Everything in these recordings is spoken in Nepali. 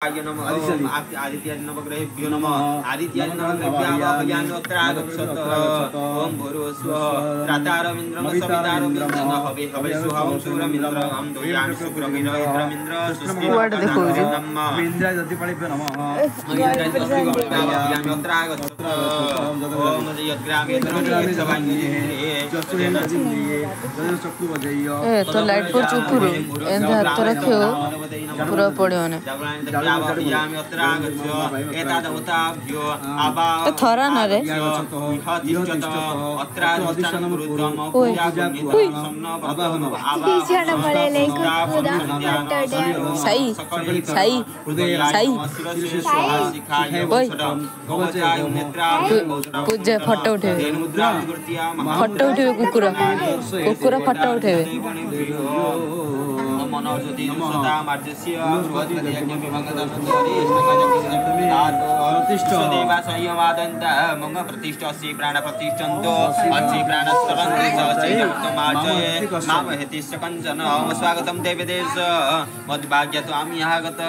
आय नमः ओम आदित्याय नवग्रहेभ्यो नमः आदित्याय नवग्रहेभ्यागच्छत ओम भूर्भुवस्सुः त्रातारमिन्द्रं सवितारमिन्द्रं हवे हवे सुहां सूरमिन्द्रं दोयामि शुक्रमिन्द्र सुष्टि नमः इंद्र जतिपळिभ्यो नमः याम्यत्रागच्छत ओम यद्ग्रामे तो लाइट पर चुपुरु एंदा हाथ रखियो पूरा पड़ियो ने थरा ना रे सही सही सही पूजा फोटो उठे कुकुर कुकुर फोटो उठे मनोज्योति सदा मार्जस्य प्रतिष्ठि प्राण प्रतिष्ठन्तो अच्छी प्राण कंचन स्वागतम देवदेश मद्भाग्य त्वां यागत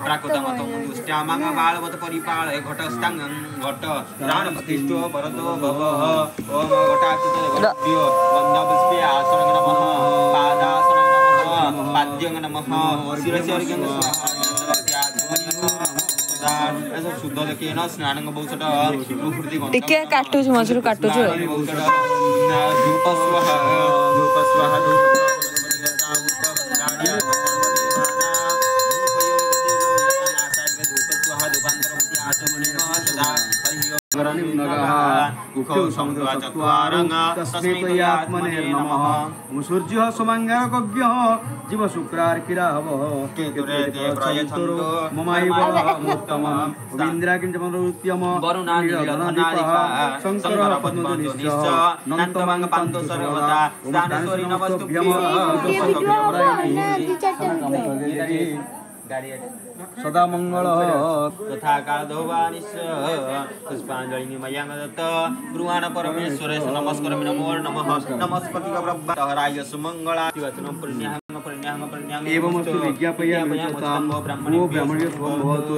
प्राकृतमतं दुष्ट्या मांग बालवत परिपाल घटस्थांग घट प्राण प्रतिष्ठो वरदो भव ओम घटाच्युतो वन्दपुष्पे आसन नमः पादासन नमः पाद्यं नमः शिरस्यर्घ्यं स्वाहा शुद्ध लेखेन स्नान बहुचट टिके काटुछ मजरू काटुछ धूप स्वाहा सूर्य सुमंगल जीव शुक्रार्किरा ममायुतम इंद्रा किंचमरुत्यम शंकर पद्मनिश्च नंतमंग पांतो सर्वदा दानेश्वरी नमस्तुभ्यं सदा मंगल तथा कालधौवानिश्च पुष्पांजलि मयांग दत्त ब्रुवाण परमेश्वरे नमस्करामि नमो नमः नमस्पति ब्रह्मराय सुमंगला वचनं पुण्याहं एवमस्तु विज्ञापयामि ब्राह्मणो भवतु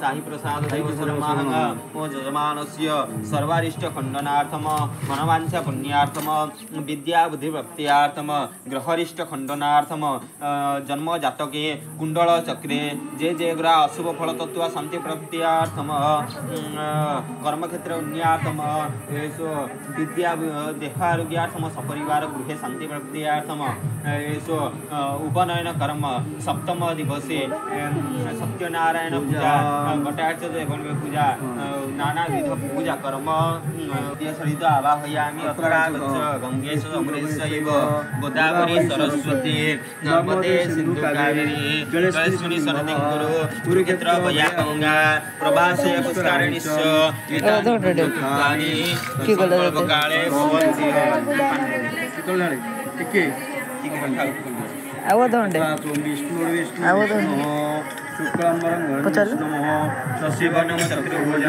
साहि प्रसाद दैव सर्वमाहं मो जजमानस्य सर्वारिष्ट खण्डनार्थम मनवांछा पुण्यार्थम विद्या बुद्धि प्राप्त्यार्थम ग्रहरिष्ट खण्डनार्थम जन्म जातके कुंडल चक्रे जे जे ग्रह अशुभ फल तत्व शांति प्राप्त्यार्थम कर्म क्षेत्र उन्नयार्थम विद्या देहारोग्यार्थम सपरिवार गृहे शांति प्राप्त्यार्थम उपनयन कर्म सप्तम दिवसे सत्यनारायण पूजा घटार्चत पूजा नानाविध पूजा कर्म सहित आवाहयामि अत्रागच्छ गंगेश अमरेशैव गोदावरी सरस्वती नर्मदे सिंधु कावेरी जलेश्वरी सरस्वती गुरु कुरुक्षेत्र वया गंगा प्रभासे पुष्करिणीश्च एतानि काले भवन्ति आवदोंडे शुक्लांबरं नमः शशिवर्णं चतुर्भुज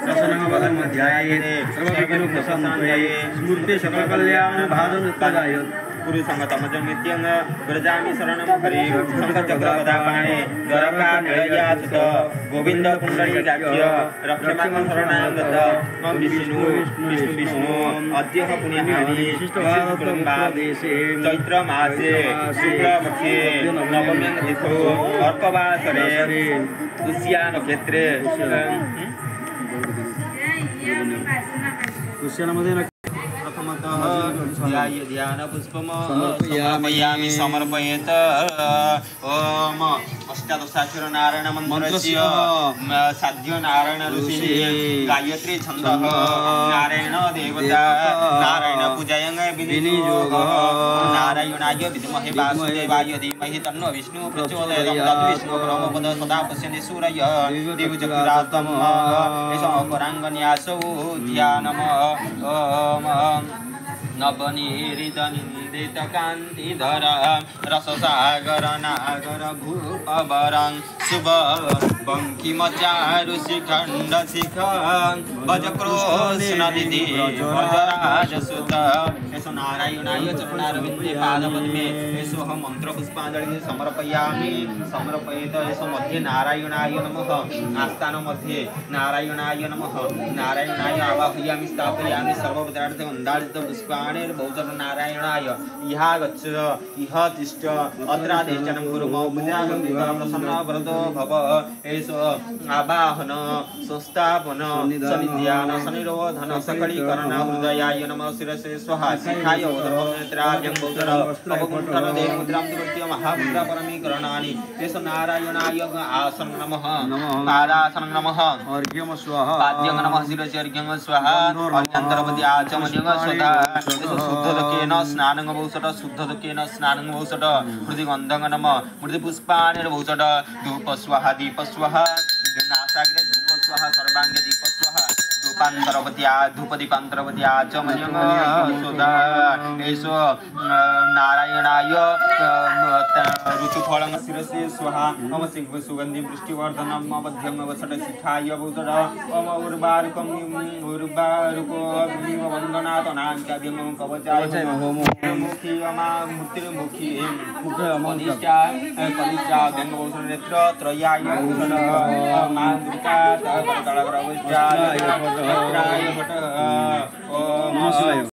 रसनं वदन मध्याये सर्वविघ्न प्रशमनाय स्मृते सकलकल्याण भादनुत्पादाय गुरु संगतमजं नित्यं व्रजामि शरणं हरि शङ्खचक्रगदापाणे द्वारकानिलयाच्युत गोविन्द पुण्डरीकाक्ष रक्षमाकं शरणां गत विष्णु अद्य पुण्यहानि विशिष्टभावदेशे चैत्रमासे शुक्लपक्षे नवम्यां तिथौ अर्कवासरे उष्यानक्षेत्रे ध्यान पुष्पम समर्पयामि समर्पयेत ओम अष्टादशाक्षर नारायण मंत्रस्य साध्य नारायण ऋषि गायत्री छन्दः नारायण देवता नारायण पूजयं विनियोग नारायणाय विद्महे वासुदेवाय धीमहि तन्नो विष्णु प्रचोदयात् तद्विष्णु परमपद सदा पश्यन्ति सूरयः देवचक्रात्मम् एषः ध्यानम् ओम नवनीरितनिन्दित कान्तिधर रससागर नागर भूपवरं शुभ बंकिमचारु शिखंड शिख भजकृष्ण निधि भजराजसुत एषो नारायणाय चरणारविन्दे पादपद्मे एषो अहं मन्त्रपुष्पाञ्जलिं समर्पयामि समर्पयेत एषो मध्ये नारायणाय नमः आस्थान मध्ये नारायणाय नमः नारायणाय आवाहयामि स्थापयामि सर्वपदार्थ वन्दालित पुष्पाणि बहुचर नारायणाय इह गच्छ इह तिष्ठ अत्रादेशनं कुरु मम बुद्ध्यागं प्रसन्न वरदो भव एषो आवाहन संस्थापन सनिध्यान सनिरोधन सकलीकरण हृदयाय नमः शिरसे स्वाहा शिखाय ओदरनेत्राभ्यं बहुचर अपकुण्ठन देवमुद्रां दुर्गत्य महामुद्रा परमीकरणानि एषो नारायणाय आसन नमः पादासन नमः अर्घ्यं स्वाहा पाद्यं नमः शिरसे अर्घ्यं स्वाहा अर्घ्यन्तरपति आचमन्यं स्वधा शुद्धदकेन स्नानं बहुसट शुद्धदकेन स्नानं बहुसट मृदिगन्धं नमः मृदिपुष्पाणि बहुसट धूप स्वाहा दीप स्वाहा नासाग्रे धूप स्वाहा सर्वाङ्गे दीप स्वाहा धूपदीपान्तरपति आचमन्यं स्वधा एषो नारायणाय ऋतुफलं शिरसे स्वाहा मम सुगन्धि वृष्टिवर्धनं मध्यं वसट शिखाय बहुसट मम उर्वारुकं उर्वारुको वन्दनातनाङ्काभ्यं कवचाय मुखी अमा मृत्युर्मुखी मुखनिष्ठा कनिष्ठा व्यङ्गभूषण नेत्र त्रयाय भूषण मा दुर्गा तळगरवश्चाय भट ओम